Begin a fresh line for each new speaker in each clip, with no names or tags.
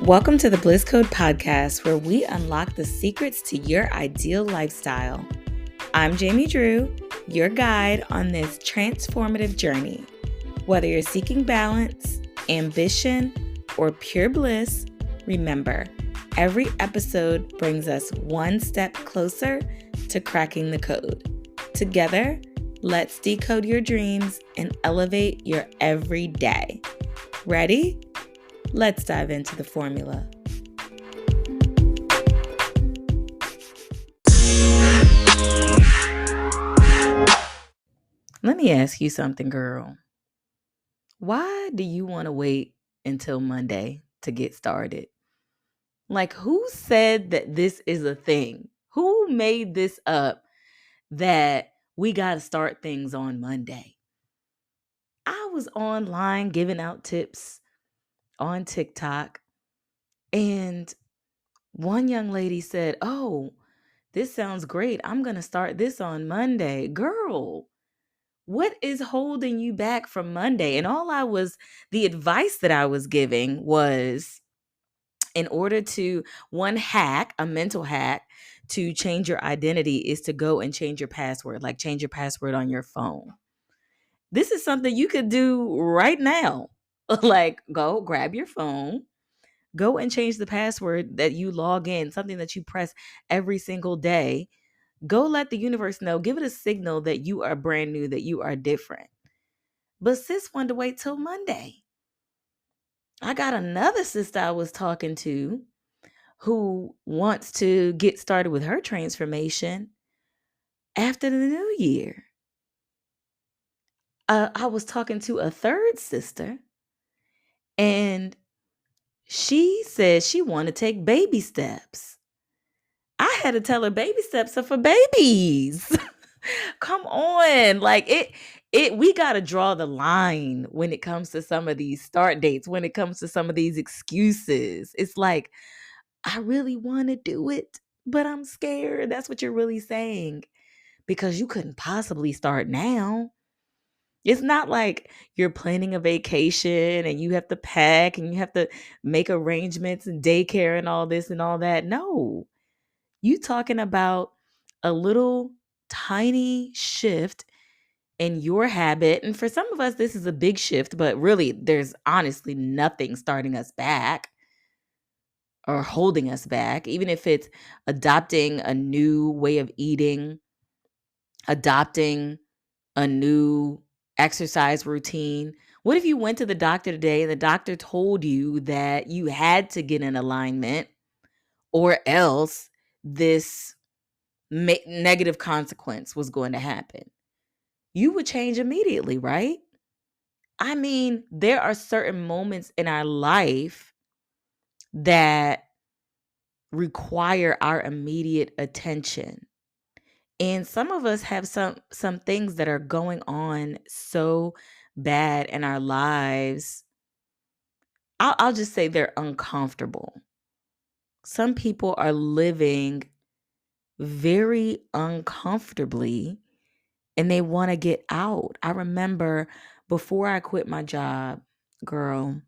Welcome to the Bliss Code Podcast, where we unlock the secrets to your ideal lifestyle. I'm Jamie Drew, your guide on this transformative journey. Whether you're seeking balance, ambition, or pure bliss, remember, every episode brings us one step closer to cracking the code. Together, let's decode your dreams and elevate your everyday. Ready? Let's dive into the formula. Let me ask you something, girl. Why do you want to wait until Monday to get started? Like, who said that this is a thing? Who made this up that we got to start things on Monday? I was online giving out tips on TikTok, and one young lady said, "Oh, this sounds great. I'm going to start this on Monday." Girl, what is holding you back from Monday? And the advice that I was giving was, in order to, a mental hack to change your identity is to go and change your password, like change your password on your phone. This is something you could do right now. Like, go grab your phone, go and change the password that you log in, something that you press every single day. Go let the universe know, give it a signal that you are brand new, that you are different. But sis wanted to wait till Monday. I got another sister I was talking to who wants to get started with her transformation after the new year. I was talking to a third sister, and she said she wanted to take baby steps. I had to tell her baby steps are for babies. Come on. We got to draw the line when it comes to some of these start dates, when it comes to some of these excuses. It's like, I really want to do it, but I'm scared. That's what you're really saying, because you couldn't possibly start now. It's not like you're planning a vacation and you have to pack and you have to make arrangements and daycare and all this and all that. No, you talking about a little tiny shift in your habit. And for some of us, this is a big shift, but really there's honestly nothing starting us back or holding us back, even if it's adopting a new way of eating, adopting a new exercise routine. What if you went to the doctor today and the doctor told you that you had to get in alignment or else this negative consequence was going to happen? You would change immediately, right? I mean, there are certain moments in our life that require our immediate attention. And some of us have some things that are going on so bad in our lives. I'll just say they're uncomfortable. Some people are living very uncomfortably and they want to get out. I remember before I quit my job, girl,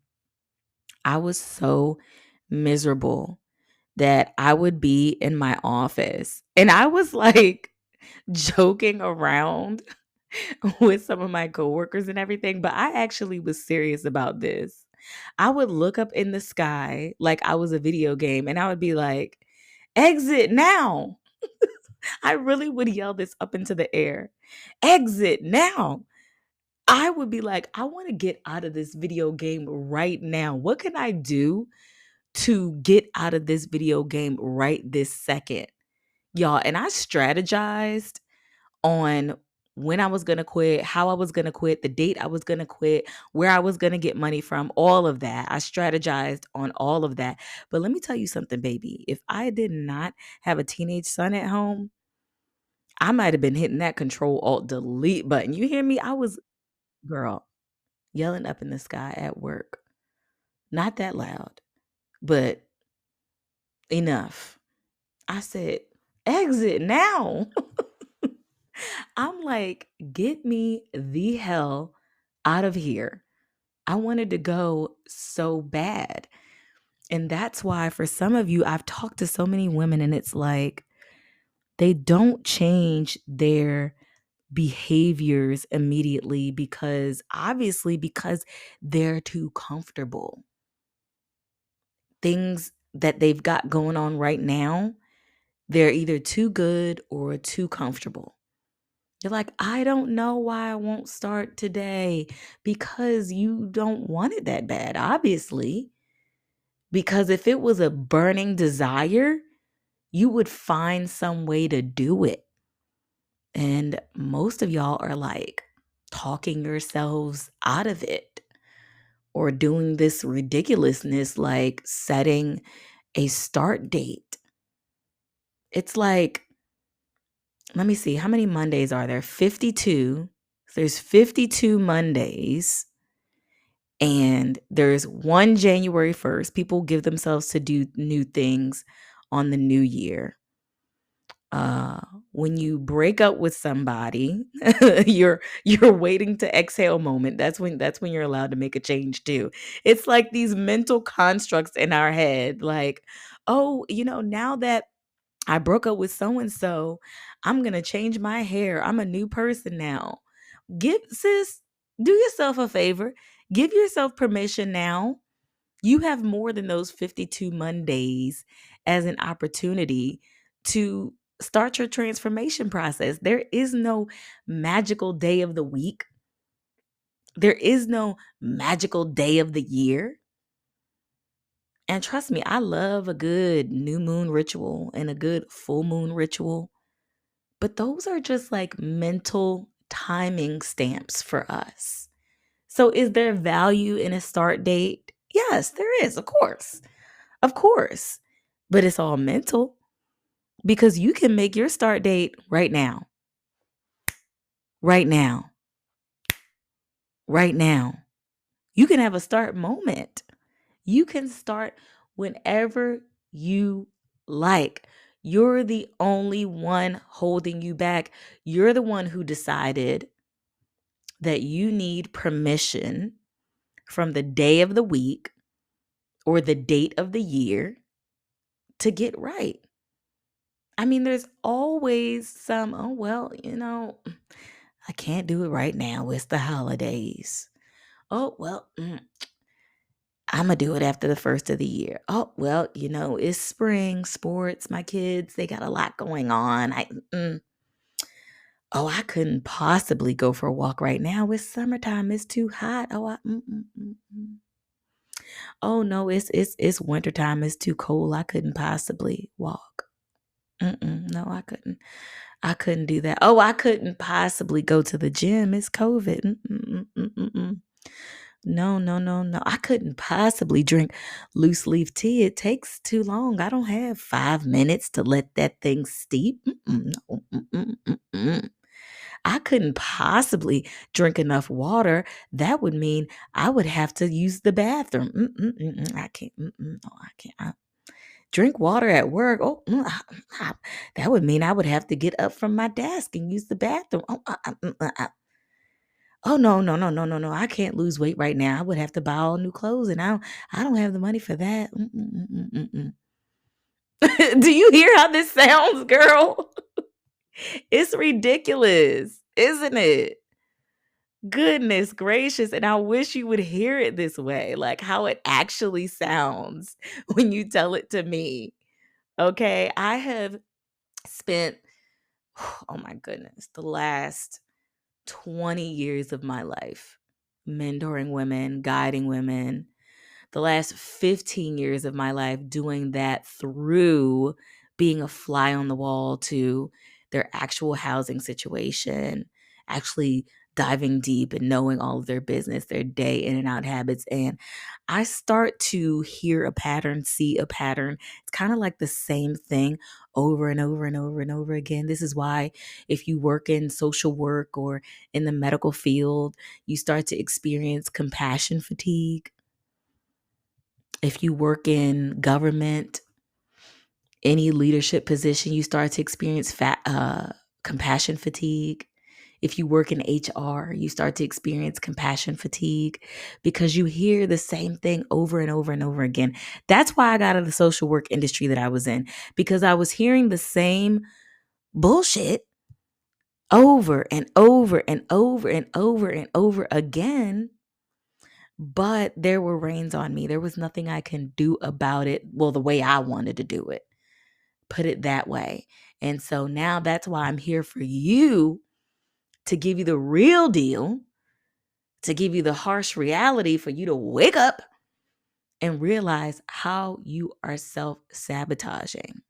I was so miserable that I would be in my office and I was like joking around with some of my coworkers and everything, but I actually was serious about this. I would look up in the sky like I was a video game and I would be like, "Exit now." I really would yell this up into the air. "Exit now." I would be like, I want to get out of this video game right now. What can I do to get out of this video game right this second? Y'all, and I strategized on when I was going to quit, how I was going to quit, the date I was going to quit, where I was going to get money from, all of that. I strategized on all of that. But let me tell you something, baby. If I did not have a teenage son at home, I might have been hitting that Control Alt Delete button. You hear me? I was, girl, yelling up in the sky at work. Not that loud, but enough. I said, "Exit now." I'm like, get me the hell out of here. I wanted to go so bad. And that's why for some of you, I've talked to so many women and it's like they don't change their behaviors immediately because they're too comfortable. Things that they've got going on right now, they're either too good or too comfortable. You're like, I don't know why I won't start today because you don't want it that bad, obviously. Because if it was a burning desire, you would find some way to do it. And most of y'all are like talking yourselves out of it or doing this ridiculousness like setting a start date. It's like, let me see, how many Mondays are there? 52. There's 52 Mondays. And there's one January 1st. People give themselves to do new things on the new year. When you break up with somebody, you're waiting to exhale moment. That's when you're allowed to make a change too. It's like these mental constructs in our head, like, oh, now that I broke up with so and so, I'm gonna change my hair. I'm a new person now. Do yourself a favor. Give yourself permission now. You have more than those 52 Mondays as an opportunity to start your transformation process. There is no magical day of the week. There is no magical day of the year. And trust me, I love a good new moon ritual and a good full moon ritual. But those are just like mental timing stamps for us. So is there value in a start date? Yes, there is, of course. Of course. But it's all mental because you can make your start date right now. Right now. Right now. You can have a start moment. You can start whenever you like. You're the only one holding you back. You're the one who decided that you need permission from the day of the week or the date of the year to get right. I mean, there's always some, oh, well, I can't do it right now. It's the holidays. Oh, well, I'm going to do it after the first of the year. Oh, well, it's spring, sports, my kids, they got a lot going on. I couldn't possibly go for a walk right now. It's summertime. It's too hot. Oh no, it's wintertime. It's too cold. I couldn't possibly walk. No, I couldn't. I couldn't do that. Oh, I couldn't possibly go to the gym. It's COVID. No, no, no, no. I couldn't possibly drink loose leaf tea. It takes too long. I don't have 5 minutes to let that thing steep. No. I couldn't possibly drink enough water. That would mean I would have to use the bathroom. I can't. No, I can't. Drink water at work. Oh, that would mean I would have to get up from my desk and use the bathroom. Oh no, no, no, no, no, no. I can't lose weight right now. I would have to buy all new clothes and I don't have the money for that. Do you hear how this sounds, girl? It's ridiculous, isn't it? Goodness gracious. And I wish you would hear it this way, like how it actually sounds when you tell it to me. Okay. I have spent, oh my goodness, the last 20 years of my life mentoring women, guiding women, the last 15 years of my life doing that through being a fly on the wall to their actual housing situation, actually diving deep and knowing all of their business, their day in and out habits. And I start to hear a pattern, see a pattern. It's kind of like the same thing over and over and over and over again. This is why if you work in social work or in the medical field, you start to experience compassion fatigue. If you work in government, any leadership position, you start to experience compassion fatigue. If you work in HR, you start to experience compassion fatigue because you hear the same thing over and over and over again. That's why I got out of the social work industry that I was in, because I was hearing the same bullshit over and over and over and over and over again. But there were reins on me. There was nothing I can do about it. Well, the way I wanted to do it, put it that way. And so now that's why I'm here for you, to give you the real deal, to give you the harsh reality for you to wake up and realize how you are self-sabotaging.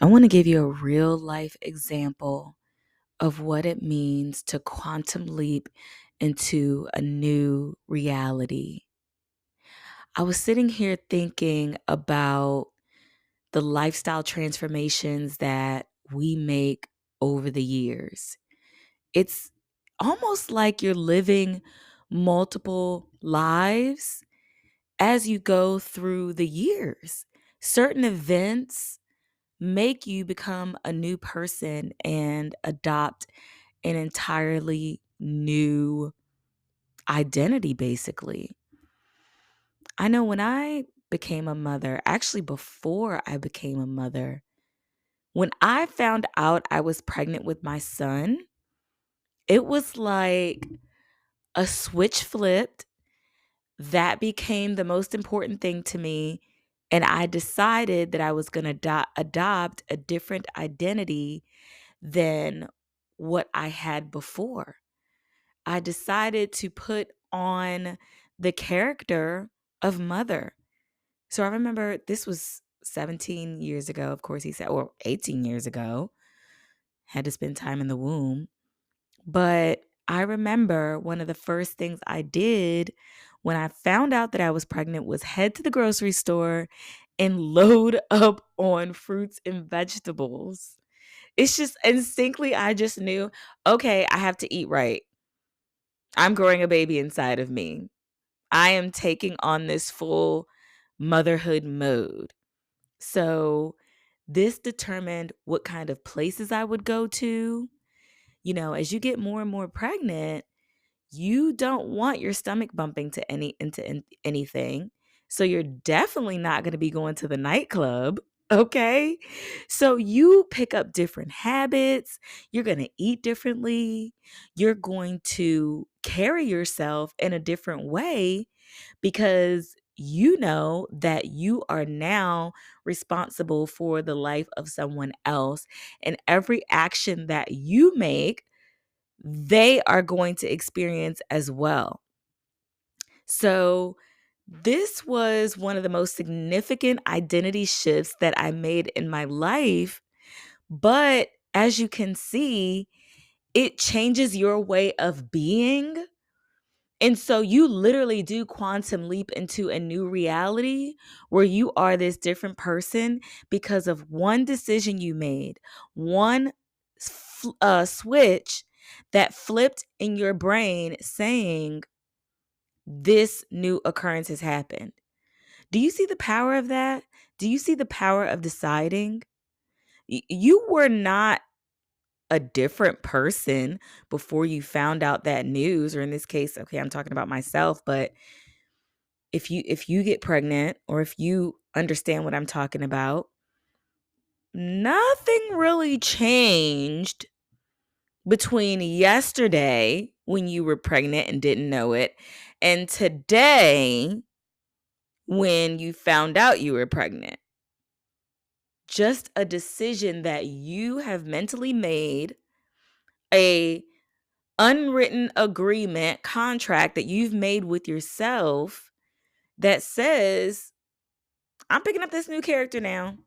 I want to give you a real life example of what it means to quantum leap into a new reality. I was sitting here thinking about the lifestyle transformations that we make over the years. It's almost like you're living multiple lives as you go through the years. Certain events make you become a new person and adopt an entirely new identity, basically. I know when I became a mother, actually before I became a mother, when I found out I was pregnant with my son, it was like a switch flipped. That became the most important thing to me. And I decided that I was going to adopt a different identity than what I had before. I decided to put on the character of mother. So I remember this was 17 years ago, of course, he said, or 18 years ago. Had to spend time in the womb. But I remember one of the first things I did when I found out that I was pregnant was head to the grocery store and load up on fruits and vegetables. It's just instinctively, I just knew, okay, I have to eat right. I'm growing a baby inside of me. I am taking on this full motherhood mode. So this determined what kind of places I would go to. You know, as you get more and more pregnant, you don't want your stomach bumping to anything. So you're definitely not going to be going to the nightclub. Okay. So you pick up different habits. You're going to eat differently. You're going to carry yourself in a different way because you know that you are now responsible for the life of someone else. And every action that you make, they are going to experience as well. So, this was one of the most significant identity shifts that I made in my life. But as you can see, it changes your way of being. And so you literally do quantum leap into a new reality where you are this different person because of one decision you made, one switch that flipped in your brain saying, this new occurrence has happened. Do you see the power of that? Do you see the power of deciding? You were not a different person before you found out that news, or in this case, okay, I'm talking about myself, but if you get pregnant or if you understand what I'm talking about, nothing really changed between yesterday when you were pregnant and didn't know it and today when you found out you were pregnant. Just a decision that you have mentally made, a unwritten agreement, contract that you've made with yourself that says, I'm picking up this new character now.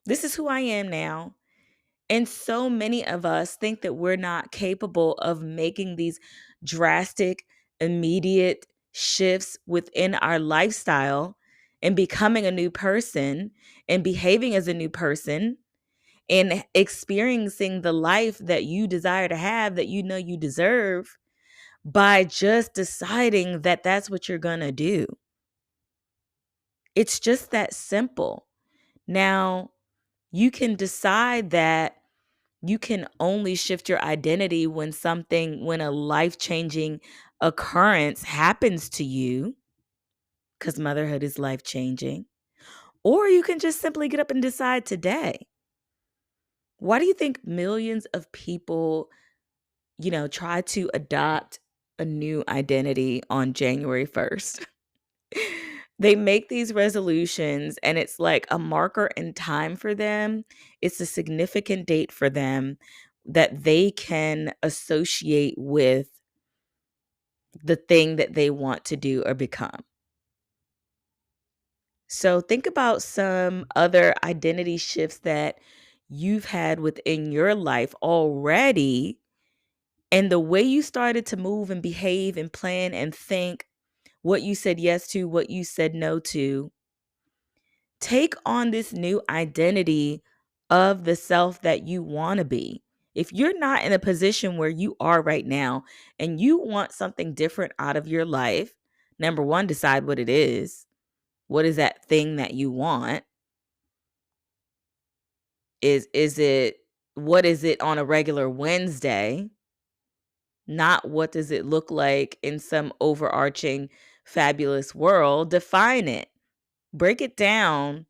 This is who I am now. And so many of us think that we're not capable of making these drastic, immediate shifts within our lifestyle and becoming a new person and behaving as a new person and experiencing the life that you desire to have, that you know you deserve, by just deciding that that's what you're going to do. It's just that simple. Now, you can decide that you can only shift your identity when a life changing occurrence happens to you, because motherhood is life changing. Or you can just simply get up and decide today. Why do you think millions of people, try to adopt a new identity on January 1st? They make these resolutions and it's like a marker in time for them. It's a significant date for them that they can associate with the thing that they want to do or become. So think about some other identity shifts that you've had within your life already, and the way you started to move and behave and plan and think, what you said yes to, what you said no to. Take on this new identity of the self that you want to be. If you're not in a position where you are right now and you want something different out of your life, number one, decide what it is. What is that thing that you want? Is it what is it on a regular Wednesday? Not what does it look like in some overarching fabulous world. Define it. Break it down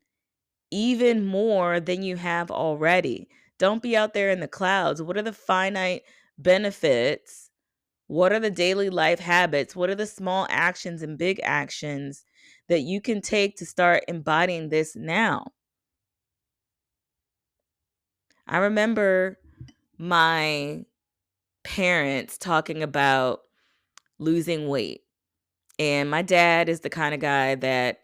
even more than you have already. Don't be out there in the clouds. What are the finite benefits? What are the daily life habits? What are the small actions and big actions that you can take to start embodying this now? I remember my parents talking about losing weight. And my dad is the kind of guy that,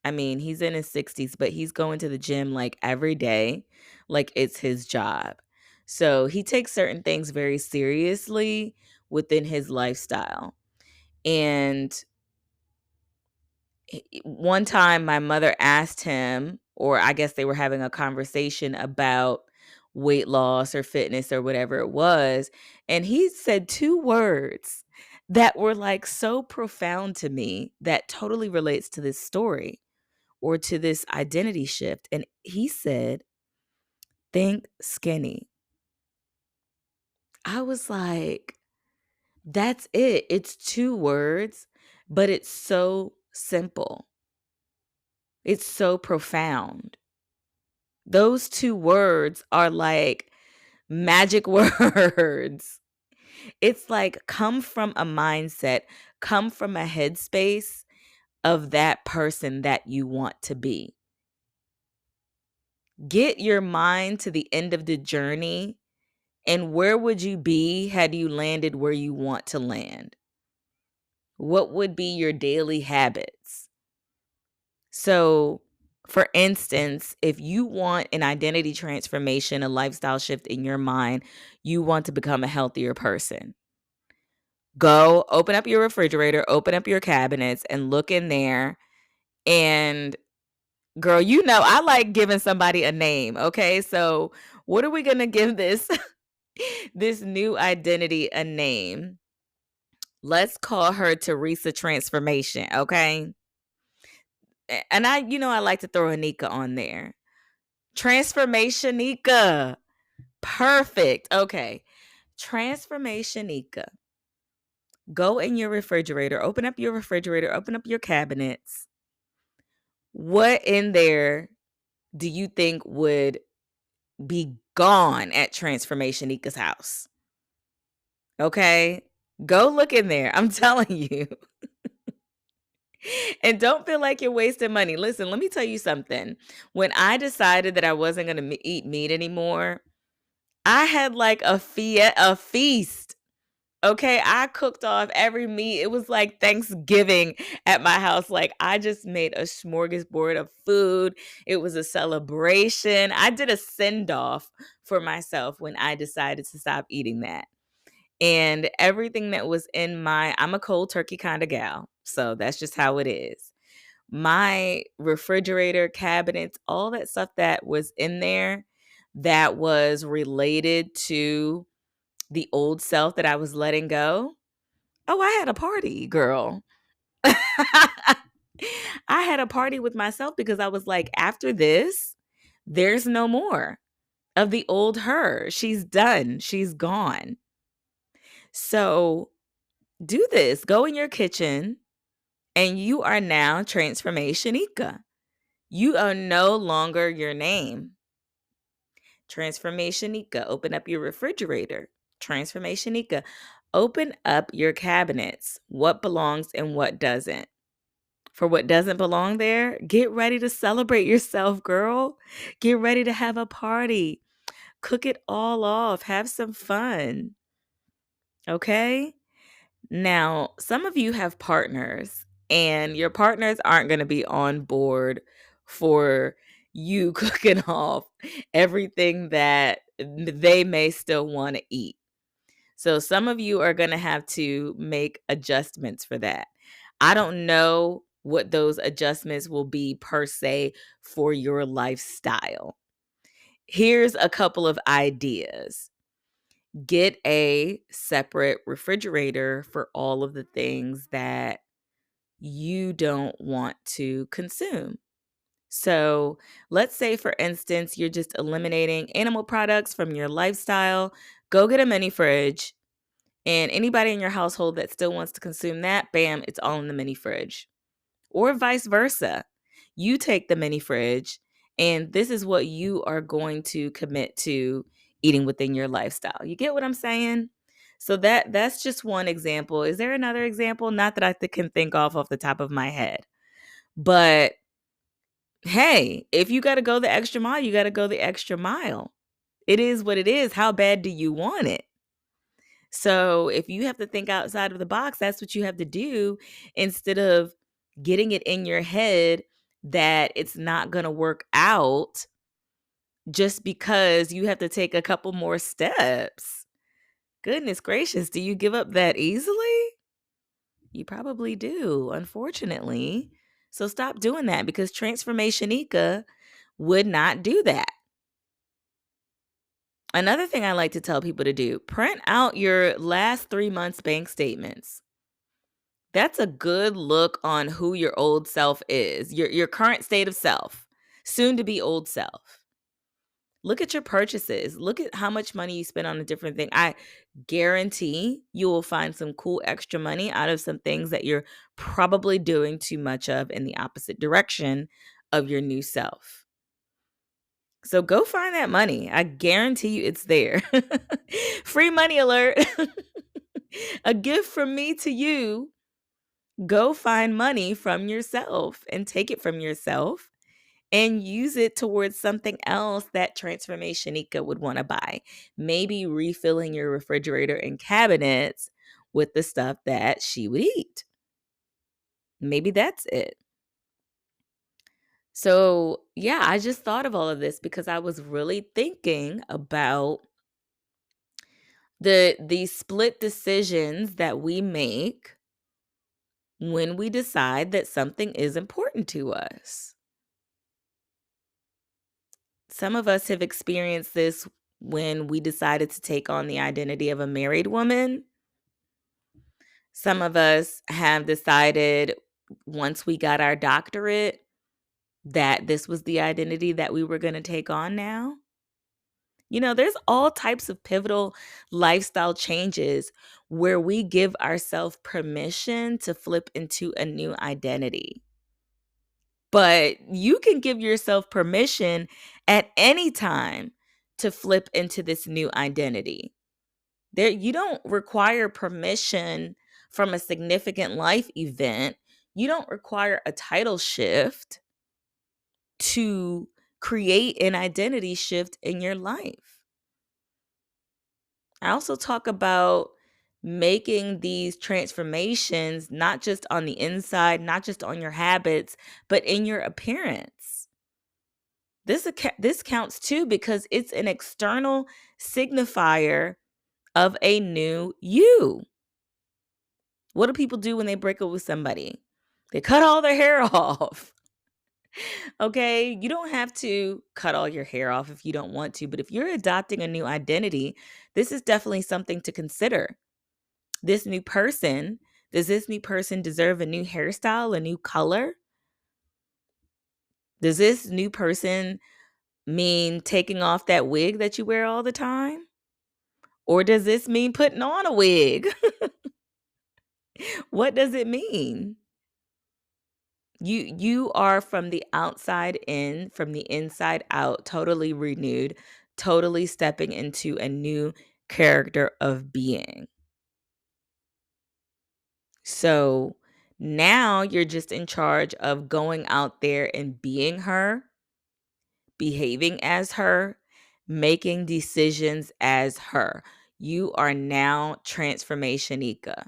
he's in his 60s, but he's going to the gym like every day, like it's his job. So he takes certain things very seriously within his lifestyle. And one time my mother asked him, or I guess they were having a conversation about weight loss or fitness or whatever it was. And he said two words that were like so profound to me that totally relates to this story or to this identity shift. And he said, think skinny. I was like, that's it. It's two words, but it's so simple. It's so profound. Those two words are like magic words. It's like come from a mindset, come from a headspace of that person that you want to be. Get your mind to the end of the journey, and where would you be had you landed where you want to land? What would be your daily habits? So, for instance, if you want an identity transformation, a lifestyle shift in your mind, you want to become a healthier person. Go open up your refrigerator, open up your cabinets, and look in there. And girl, I like giving somebody a name. Okay. So, what are we going to give this this new identity a name? Let's call her Teresa Transformation. Okay. And I like to throw Anika on there. Transformation Nika. Perfect. Okay. Transformation Nika. Go in your refrigerator, open up your refrigerator, open up your cabinets. What in there do you think would be gone at Transformation Nika's house? Okay. Go look in there. I'm telling you. And don't feel like you're wasting money. Listen, let me tell you something. When I decided that I wasn't going to eat meat anymore, I had like a feast. Okay, I cooked off every meat. It was like Thanksgiving at my house. Like I just made a smorgasbord of food. It was a celebration. I did a send off for myself when I decided to stop eating that. And everything that was I'm a cold turkey kind of gal. So that's just how it is. My refrigerator, cabinets, all that stuff that was in there that was related to the old self that I was letting go. Oh, I had a party, girl. I had a party with myself because I was like, after this, there's no more of the old her. She's done. She's gone. So do this. Go in your kitchen and you are now Transformationika. You are no longer your name. Transformationika. Open up your refrigerator. Transformationika. Open up your cabinets. What belongs and what doesn't. For what doesn't belong there, get ready to celebrate yourself, girl. Get ready to have a party. Cook it all off. Have some fun. Okay? Now, some of you have partners, and your partners aren't going to be on board for you cooking off everything that they may still want to eat. So some of you are going to have to make adjustments for that. I don't know what those adjustments will be per se for your lifestyle. Here's a couple of ideas. Get a separate refrigerator for all of the things that you don't want to consume. So let's say, for instance, you're just eliminating animal products from your lifestyle. Go get a mini fridge. And anybody in your household that still wants to consume that, bam, it's all in the mini fridge. Or vice versa. You take the mini fridge, and this is what you are going to commit to eating within your lifestyle. You get what I'm saying? So that's just one example. Is there another example? Not that I can think off the top of my head. But hey, if you got to go the extra mile, you got to go the extra mile. It is what it is. How bad do you want it? So if you have to think outside of the box, that's what you have to do, instead of getting it in your head that it's not going to work out just because you have to take a couple more steps. Goodness gracious, do you give up that easily? You probably do, unfortunately. So stop doing that, because Transformationika would not do that. Another thing I like to tell people to do, print out your last 3 months' bank statements. That's a good look on who your old self is, your current state of self, soon to be old self. Look at your purchases. Look at how much money you spend on a different thing. I guarantee you will find some cool extra money out of some things that you're probably doing too much of in the opposite direction of your new self. So go find that money. I guarantee you it's there. Free money alert. A gift from me to you. Go find money from yourself and take it from yourself and use it towards something else that Transformationika would want to buy. Maybe refilling your refrigerator and cabinets with the stuff that she would eat. Maybe that's it. So, yeah, I just thought of all of this because I was really thinking about the split decisions that we make when we decide that something is important to us. Some of us have experienced this when we decided to take on the identity of a married woman. Some of us have decided, once we got our doctorate, that this was the identity that we were going to take on now. You know, there's all types of pivotal lifestyle changes where we give ourselves permission to flip into a new identity. But you can give yourself permission at any time to flip into this new identity. You don't require permission from a significant life event. You don't require a title shift to create an identity shift in your life. I also talk about making these transformations not just on the inside, not just on your habits, but in your appearance. This counts too, because it's an external signifier of a new you. What do people do when they break up with somebody? They cut all their hair off. Okay, you don't have to cut all your hair off if you don't want to, but if you're adopting a new identity, this is definitely something to consider. Does this new person deserve a new hairstyle, a new color? Does this new person mean taking off that wig that you wear all the time? Or does this mean putting on a wig? What does it mean? You are from the outside in, from the inside out, totally renewed, totally stepping into a new character of being. So now you're just in charge of going out there and being her, behaving as her, making decisions as her. You are now Transformationika.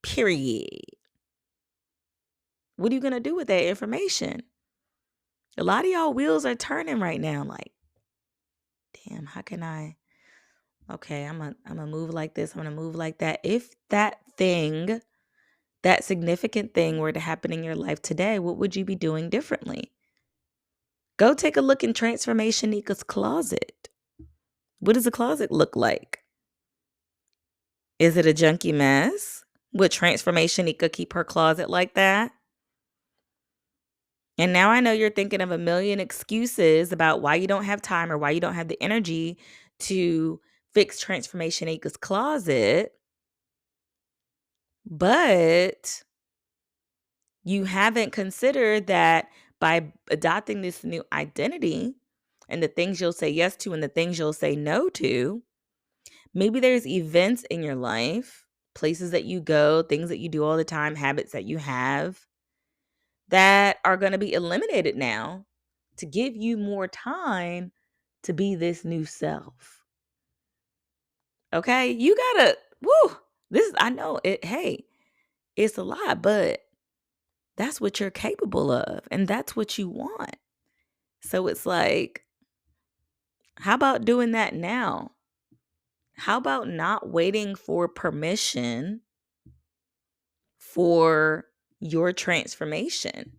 Period. What are you going to do with that information? A lot of y'all wheels are turning right now. Like, damn, how can I? Okay, I'm gonna move like this. I'm gonna move like that. If that thing, that significant thing were to happen in your life today, what would you be doing differently? Go take a look in Transformation Nika's closet. What does a closet look like? Is it a junky mess? Would Transformation Nika keep her closet like that? And now I know you're thinking of a million excuses about why you don't have time or why you don't have the energy to fix Transformation Nika's closet. But you haven't considered that by adopting this new identity and the things you'll say yes to and the things you'll say no to, maybe there's events in your life, places that you go, things that you do all the time, habits that you have that are going to be eliminated now to give you more time to be this new self. Okay? You got to, I know it, hey, it's a lot, but that's what you're capable of and that's what you want. So it's like, how about doing that now? How about not waiting for permission for your transformation?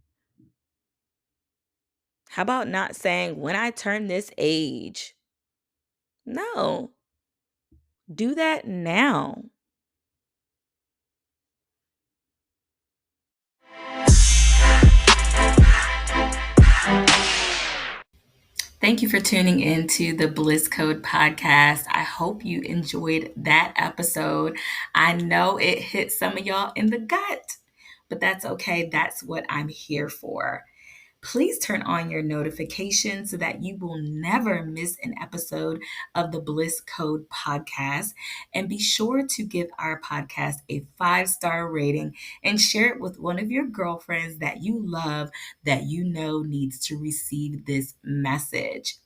How about not saying, when I turn this age? No, do that now. Thank you for tuning in to the Bliss Code Podcast. I hope you enjoyed that episode. I know it hit some of y'all in the gut, but that's okay. That's what I'm here for. Please turn on your notifications so that you will never miss an episode of the Bliss Code Podcast. And be sure to give our podcast a 5-star rating and share it with one of your girlfriends that you love, that you know needs to receive this message.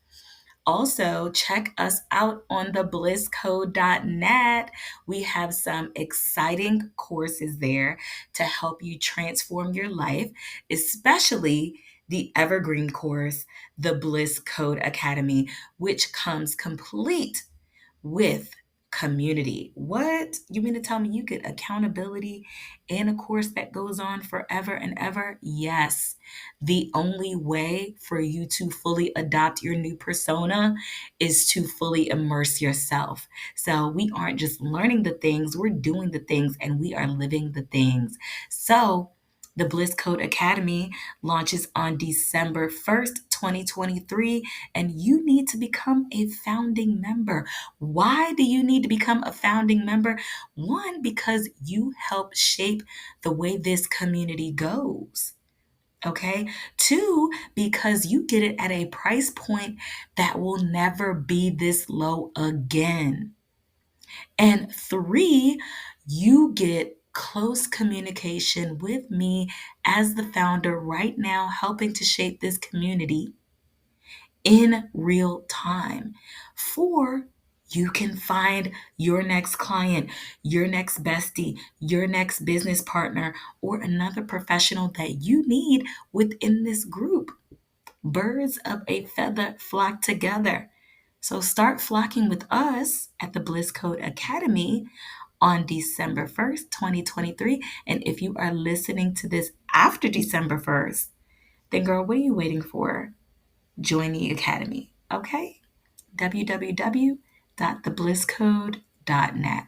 Also, check us out on the blisscode.net. We have some exciting courses there to help you transform your life, especially the evergreen course, the Bliss Code Academy, which comes complete with community. What? You mean to tell me you get accountability in a course that goes on forever and ever? Yes. The only way for you to fully adopt your new persona is to fully immerse yourself. So we aren't just learning the things, we're doing the things and we are living the things. So the Bliss Code Academy launches on December 1st, 2023, and you need to become a founding member. Why do you need to become a founding member? One, because you help shape the way this community goes. Okay. Two, because you get it at a price point that will never be this low again. And three, you get close communication with me as the founder right now, helping to shape this community in real time. Four, you can find your next client, your next bestie, your next business partner, or another professional that you need within this group. Birds of a feather flock together. So start flocking with us at the Bliss Code Academy on December 1st, 2023. And if you are listening to this after December 1st, then girl, what are you waiting for? Join the Academy, okay? www.theblisscode.net.